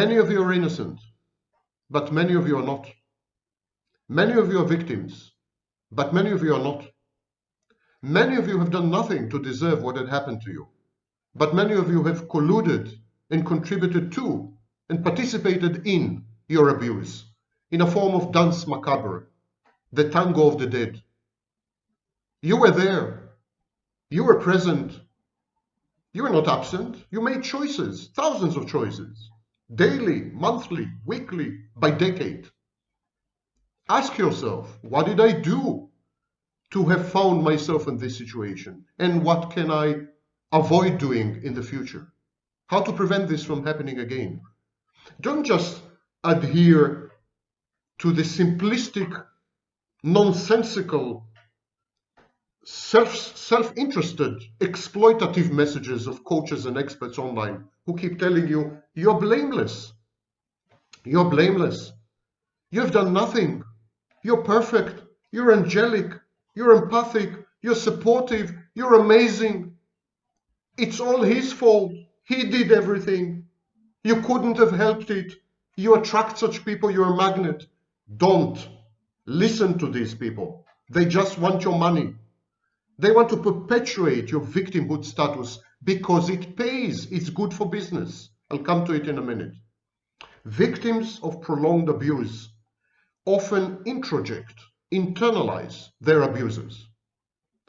Many of you are innocent, but many of you are not. Many of you are victims, but many of you are not. Many of you have done nothing to deserve what had happened to you, but many of you have colluded and contributed to and participated in your abuse in a form of danse macabre, the tango of the dead. You were there. You were present. You were not absent. You made choices, thousands of choices, daily, monthly, weekly, by decade. Ask yourself, what did I do to have found myself in this situation? And what can I avoid doing in the future? How to prevent this from happening again? Don't just adhere to the simplistic, nonsensical, self-interested, exploitative messages of coaches and experts online who keep telling you, you're blameless. You're blameless. You've done nothing. You're perfect. You're angelic. You're empathic. You're supportive. You're amazing. It's all his fault. He did everything. You couldn't have helped it. You attract such people. You're a magnet. Don't listen to these people. They just want your money. They want to perpetuate your victimhood status because it pays. It's good for business. I'll come to it in a minute. Victims of prolonged abuse often introject, internalize their abusers.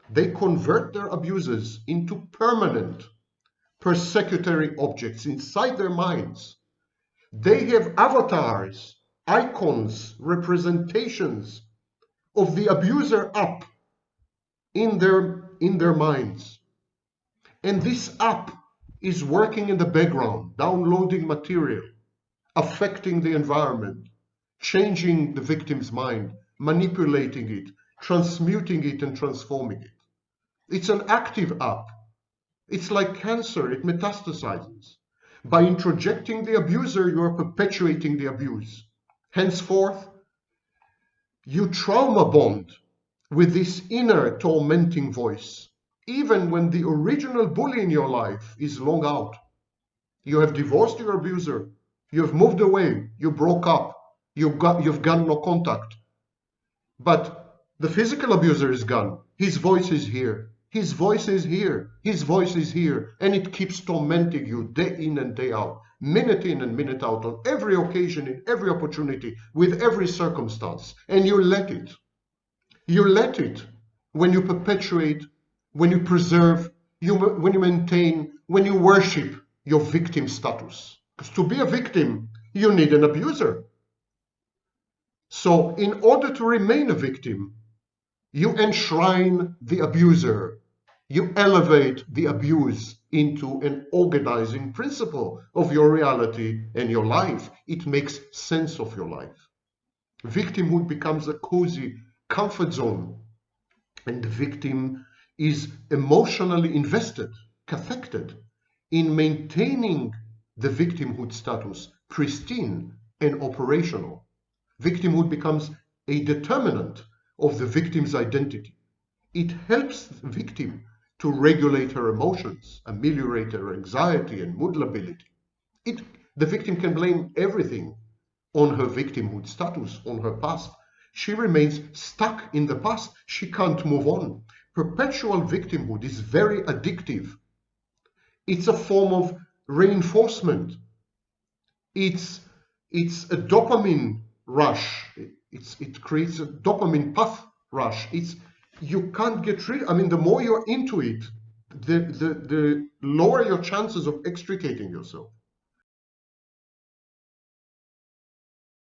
They convert their abusers into permanent persecutory objects inside their minds. They have avatars, icons, representations of the abuser up in their minds. And this app is working in the background, downloading material, affecting the environment, changing the victim's mind, manipulating it, transmuting it and transforming it. It's an active app. It's like cancer, it metastasizes. By introjecting the abuser, you are perpetuating the abuse. Henceforth, you trauma bond with this inner tormenting voice, even when the original bully in your life is long out. You have divorced your abuser, you have moved away, you broke up, you've gone no contact. But the physical abuser is gone. His voice is here. His voice is here. His voice is here. And it keeps tormenting you day in and day out, minute in and minute out, on every occasion, in every opportunity, with every circumstance. And you let it. You let it when you perpetuate, when you preserve, when you maintain, when you worship your victim status. Because to be a victim, you need an abuser. So in order to remain a victim, you enshrine the abuser. You elevate the abuse into an organizing principle of your reality and your life. It makes sense of your life. Victimhood becomes a cozy comfort zone, and the victim is emotionally invested, cathected, in maintaining the victimhood status pristine and operational. Victimhood becomes a determinant of the victim's identity. It helps the victim to regulate her emotions, ameliorate her anxiety and mood lability. The victim can blame everything on her victimhood status, on her past. She remains stuck in the past. She can't move on. Perpetual victimhood is very addictive. It's a form of reinforcement. It's a dopamine rush. It creates a dopamine path rush. You can't get rid. I mean, the more you're into it, the lower your chances of extricating yourself.